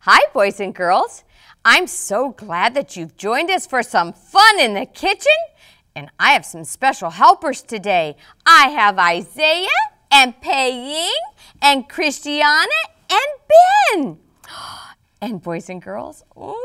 Hi, boys and girls. I'm so glad that you've joined us for some fun in the kitchen. And I have some special helpers today. I have Isaiah and Pei-Ying and Christina and Ben. And boys and girls, ooh,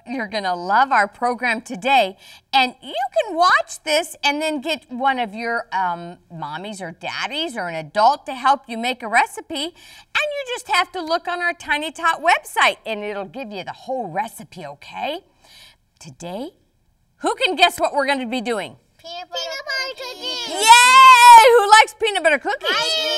you're going to love our program today. And you can watch this and then get one of your mommies or daddies or an adult to help you make a recipe. And you just have to look on our Tiny Tot website and it'll give you the whole recipe, okay? Today, who can guess what we're going to be doing? Peanut butter cookies. Yay! Who likes peanut butter cookies? I do.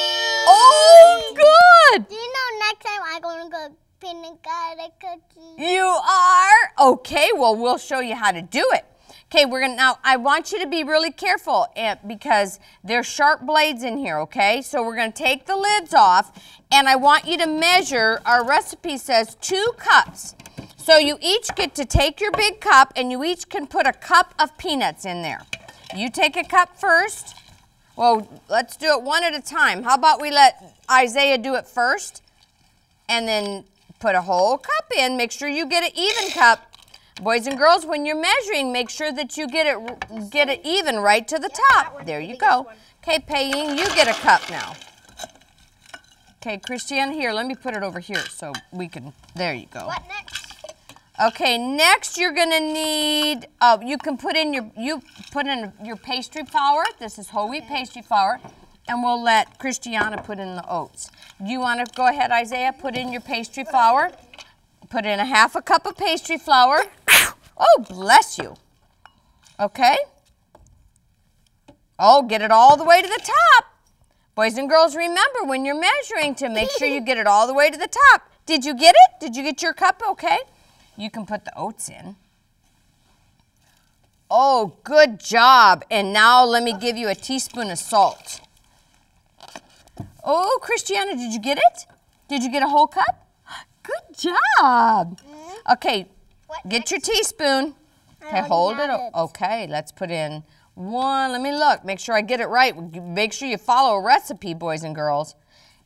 Oh, good! Do you know next time I'm going to cook peanut butter cookies? You are? Okay, well, we'll show you how to do it. Okay, now I want you to be really careful because there's sharp blades in here, okay? So we're going to take the lids off, and I want you to measure, our recipe says 2 cups. So you each get to take your big cup, and you each can put a cup of peanuts in there. You take a cup first. Well, let's do it one at a time. How about we let Isaiah do it first, and then put a whole cup in. Make sure you get an even cup. Boys and girls, when you're measuring, make sure that you get it even right to the top. There you go. Okay, Pei-Ying, you get a cup now. Okay, Christiane, here, let me put it over here so we can, there you go. What next? Okay, next you're gonna need, you can put in your pastry flour. This is whole wheat pastry flour. And we'll let Christiana put in the oats. You want to go ahead, Isaiah, put in your pastry flour. Put in a half a cup of pastry flour. Oh, bless you. Okay. Oh, get it all the way to the top. Boys and girls, remember when you're measuring to make sure you get it all the way to the top. Did you get it? Did you get your cup okay? You can put the oats in. Oh, good job. And now let me give you a teaspoon of salt. Oh, Christiana, did you get it? Did you get a whole cup? Good job. Okay, get your teaspoon. Okay, hold it. Okay, let's put in 1. Let me look. Make sure I get it right. Make sure you follow a recipe, boys and girls.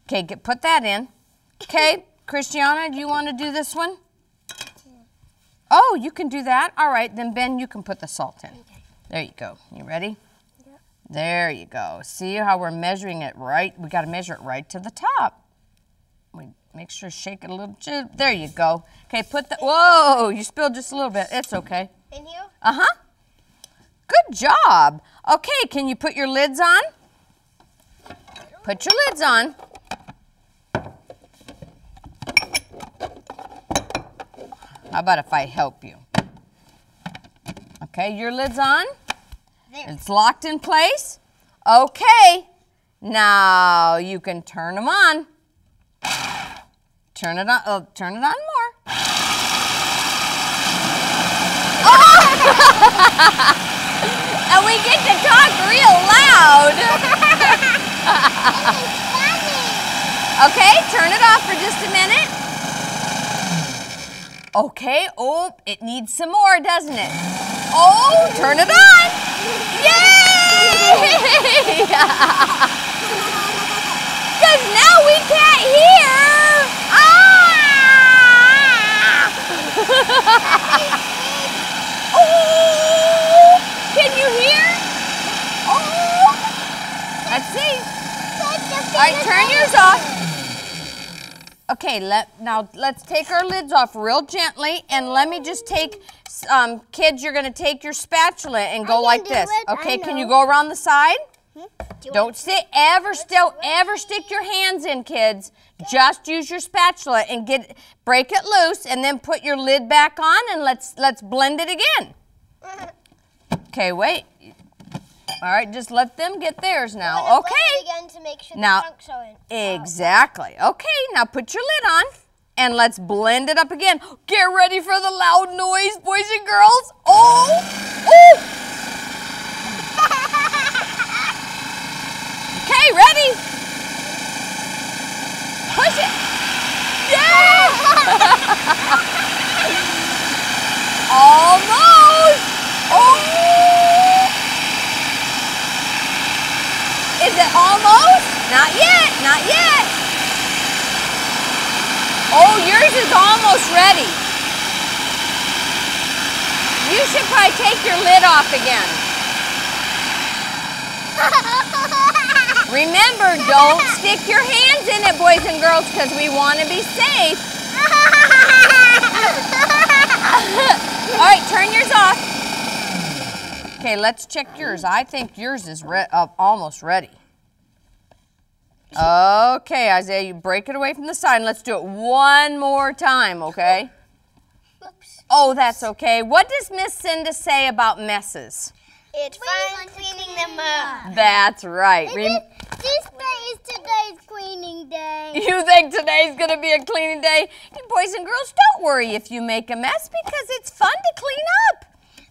Okay, put that in. Okay, Christiana, do you want to do this one? Oh, you can do that. All right, then Ben, you can put the salt in. There you go. You ready? There you go. See how we're measuring it right? We got to measure it right to the top. We make sure shake it a little. There you go. Okay, put the. Whoa! You spilled just a little bit. It's okay. In here? Uh-huh. Good job. Okay, can you put your lids on? Put your lids on. How about if I help you? Okay, your lid's on. It's locked in place. Okay, now you can turn them on. Turn it on. Oh, turn it on more. Oh! And we get to talk real loud. Okay, turn it off for just a minute. Okay. Oh, it needs some more, doesn't it? Oh, turn it on. Yay! Because now we can't hear. Ah! Oh! Can you hear? Oh! Let's see. All right, turn yours off. Okay, now let's take our lids off real gently, and let me just take, kids, you're gonna take your spatula and go like this. Okay, can you go around the side? Don't ever stick your hands in, kids. Just use your spatula and break it loose, and then put your lid back on, and let's blend it again. Okay, wait. All right, just let them get theirs now. Okay. Again to make sure now, the chunks are in. Exactly. Okay, now put your lid on and let's blend it up again. Get ready for the loud noise, boys and girls. Oh! Oh! Okay, ready? Push it. Yeah! Almost! Oh! Is it almost? Not yet, not yet. Oh, yours is is almost ready. You should probably take your lid off again. Remember, don't stick your hands in it, boys and girls, because we want to be safe. All right, turn yours off. Okay, let's check yours. I think yours is almost ready. Okay, Isaiah, you break it away from the side, and let's do it one more time, okay? Oops. Oh, that's okay. What does Miss Cinda say about messes? It's fun cleaning them up. That's right. This day is today's cleaning day. You think today's going to be a cleaning day? You boys and girls, don't worry if you make a mess because it's fun to clean up.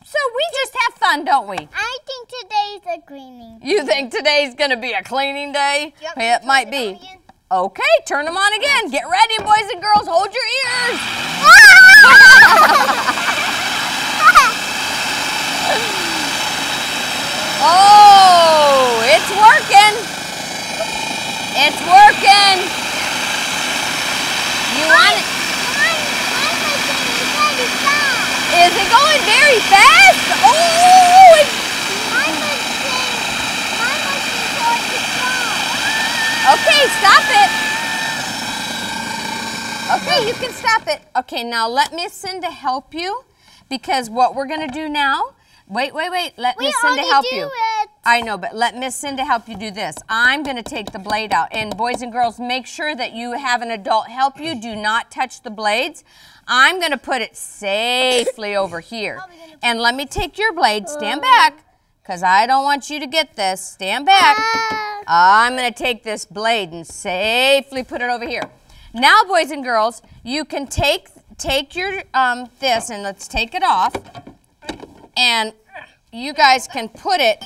So we just have fun, don't we? I think today's a cleaning day. You think today's going to be a cleaning day? Yep. It might be. Okay, turn them on again. Get ready, boys and girls. Hold your ears. Oh, it's working. It's working. You want it? Is it going very fast? Oh, okay, stop it. Okay, you can stop it. Okay, now let Miss Cinda help you because what we're going to do now, wait. Let Miss Cinda help you. I know, but let Miss Cinda help you do this. I'm going to take the blade out. And boys and girls, make sure that you have an adult help you. Do not touch the blades. I'm going to put it safely over here. And let me take your blade. Stand back, because I don't want you to get this. Stand back. I'm going to take this blade and safely put it over here. Now, boys and girls, you can take your this, and let's take it off. And you guys can put it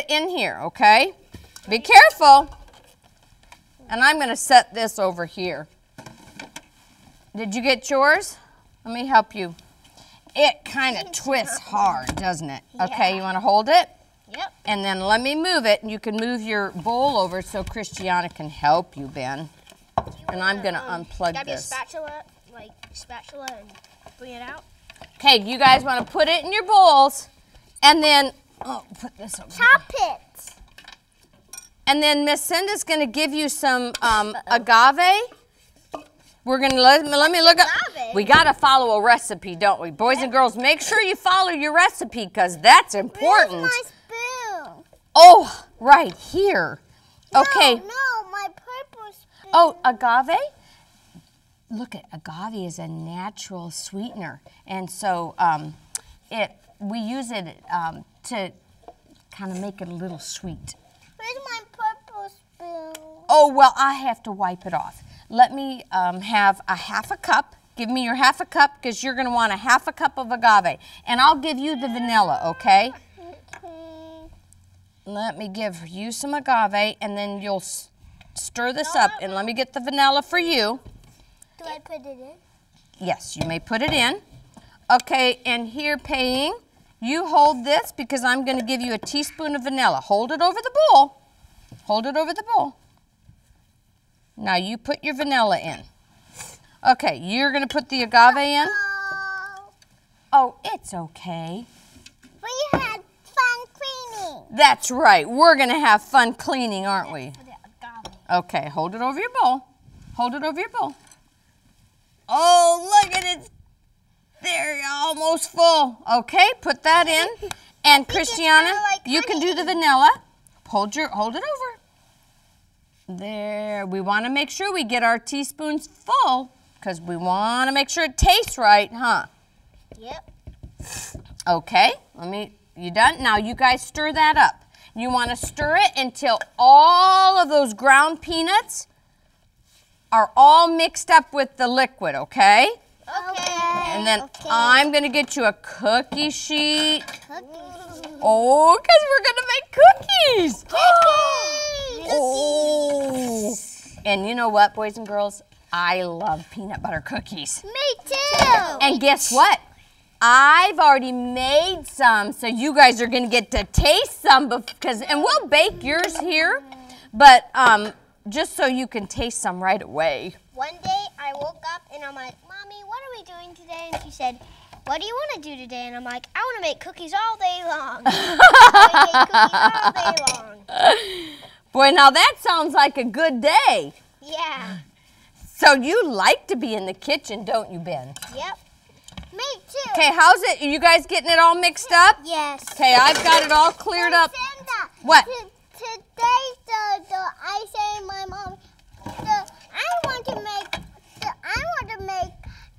in here, okay? Be careful. And I'm going to set this over here. Did you get yours? Let me help you. It kind of twists hard, doesn't it? Yeah. Okay, you want to hold it? Yep. And then let me move it. You can move your bowl over so Christiana can help you, Ben. And I'm going to unplug this. Gotta be a spatula and bring it out. Okay, you guys want to put it in your bowls, and then, put this over here. Chop it. And then Miss Cinda's going to give you some agave. We're going to, let me look up. We got to follow a recipe, don't we? Boys and girls, make sure you follow your recipe because that's important. Where's my spoon? Oh, right here. Okay. No, my purple spoon. Oh, agave? Look at agave is a natural sweetener. And so we use it to kind of make it a little sweet. Where's my purple spoon? Oh, well, I have to wipe it off. Let me have a half a cup. Give me your half a cup because you're going to want a half a cup of agave. And I'll give you the vanilla, okay? Okay. Let me give you some agave, and then you'll stir this up. And let me get the vanilla for you. Do I put it in? Yes, you may put it in. Okay, and here, Pei-Ying, you hold this because I'm going to give you a teaspoon of vanilla. Hold it over the bowl. Hold it over the bowl. Now you put your vanilla in. Okay, you're going to put the agave in. Oh, it's okay. We had fun cleaning. That's right. We're going to have fun cleaning, aren't we? Okay, hold it over your bowl. Hold it over your bowl. Oh, look at it. They're almost full. Okay, put that in. And Christiana, you can do the vanilla. Hold it over. There. We want to make sure we get our teaspoons full because we want to make sure it tastes right, huh? Yep. Okay, you done? Now you guys stir that up. You want to stir it until all of those ground peanuts are all mixed up with the liquid, okay? Okay. And then I'm going to get you a cookie sheet. Oh, because we're going to make cookies. Oh. And you know what, boys and girls? I love peanut butter cookies. Me too. And guess what? I've already made some, so you guys are going to get to taste some and we'll bake yours here. But just so you can taste some right away. One day I woke up and I'm like, Mommy, what are we doing today? And she said, what do you want to do today? And I'm like, I want to make cookies all day long. I make cookies all day long. Boy, now that sounds like a good day. Yeah. So you like to be in the kitchen, don't you, Ben? Yep. Me too. Okay, how's it? Are you guys getting it all mixed up? Yes. Okay, I've got it all cleared up. Cinda, What? Today, I say my mom, I want to make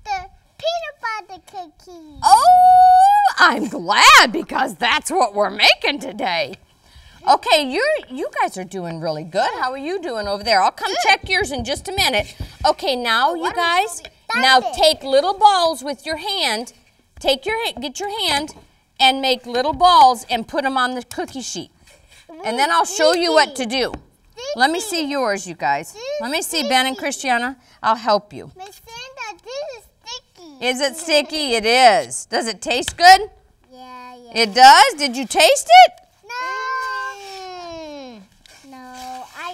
the peanut butter cookies. Oh, I'm glad because that's what we're making today. Okay, you guys are doing really good. How are you doing over there? I'll come check yours in just a minute. Okay, now you guys, now take little balls with your hand. Get your hand and make little balls and put them on the cookie sheet. And then I'll show you what to do. Let me see yours, you guys. Let me see Ben and Christiana. I'll help you. Miss Cinda, this is sticky. Is it sticky? It is. Does it taste good? Yeah. It does? Did you taste it?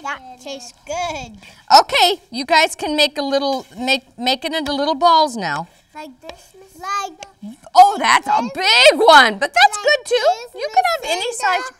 That tastes good. Okay, you guys can make make it into little balls now. Like this, Miss Oh, that's a big one, but that's good too. this, You can have any size.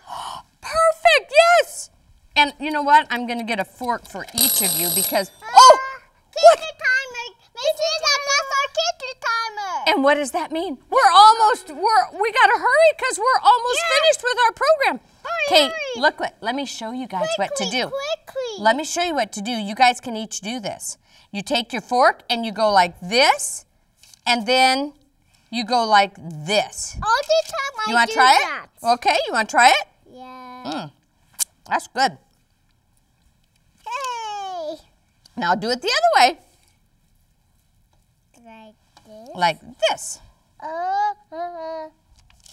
Perfect, yes. And you know what? I'm gonna get a fork for each of you because, Kitchen timer. Miss Cinda, that's our kitchen timer. And what does that mean? We gotta hurry because we're almost finished with our program. Okay, look let me show you guys what to do. Quickly. Let me show you what to do. You guys can each do this. You take your fork and you go like this, and then you go like this. All the time You want to try it? Okay, you want to try it? Yeah. That's good. Hey. Now do it the other way. Like this. Like this.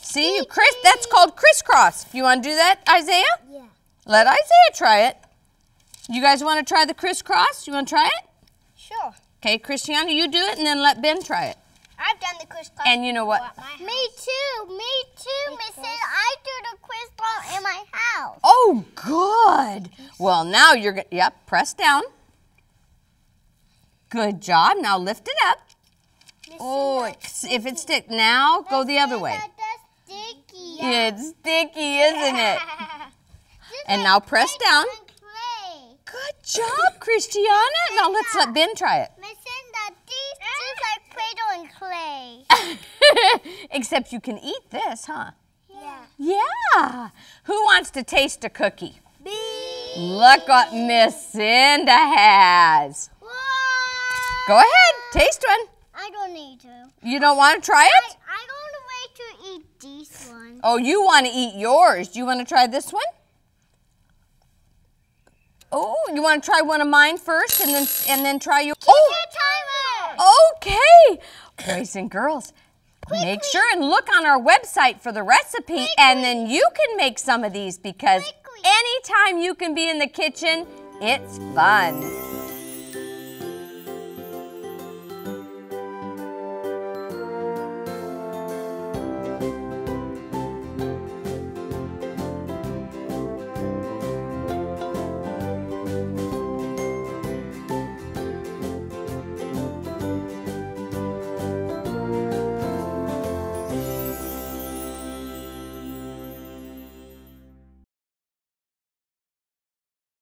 See, that's called crisscross. You want to do that, Isaiah? Yeah. Let Isaiah try it. You guys want to try the crisscross? You want to try it? Sure. Okay, Christiana, you do it, and then let Ben try it. I've done the crisscross. And you know what? Me too, Miss Cinda. I do the crisscross in my house. Oh, good. Well, now you're going to, press down. Good job. Now lift it up. Oh, if it sticks, now go the other way. That's sticky. It's sticky, isn't it? And now press down. Good job, Christiana. Now let's let Ben try it. Miss Cinda, these just like Play-Doh and clay. Except you can eat this, huh? Yeah. Yeah. Who wants to taste a cookie? Me. Look what Miss Cinda has. Whoa. Go ahead, taste one. I don't need to. You don't want to try it? I don't wait to eat this one. Oh, you want to eat yours. Do you want to try this one? Oh, you want to try one of mine first and then try your Timer. Okay. Boys and girls, make sure and look on our website for the recipe and then you can make some of these because anytime you can be in the kitchen, it's fun.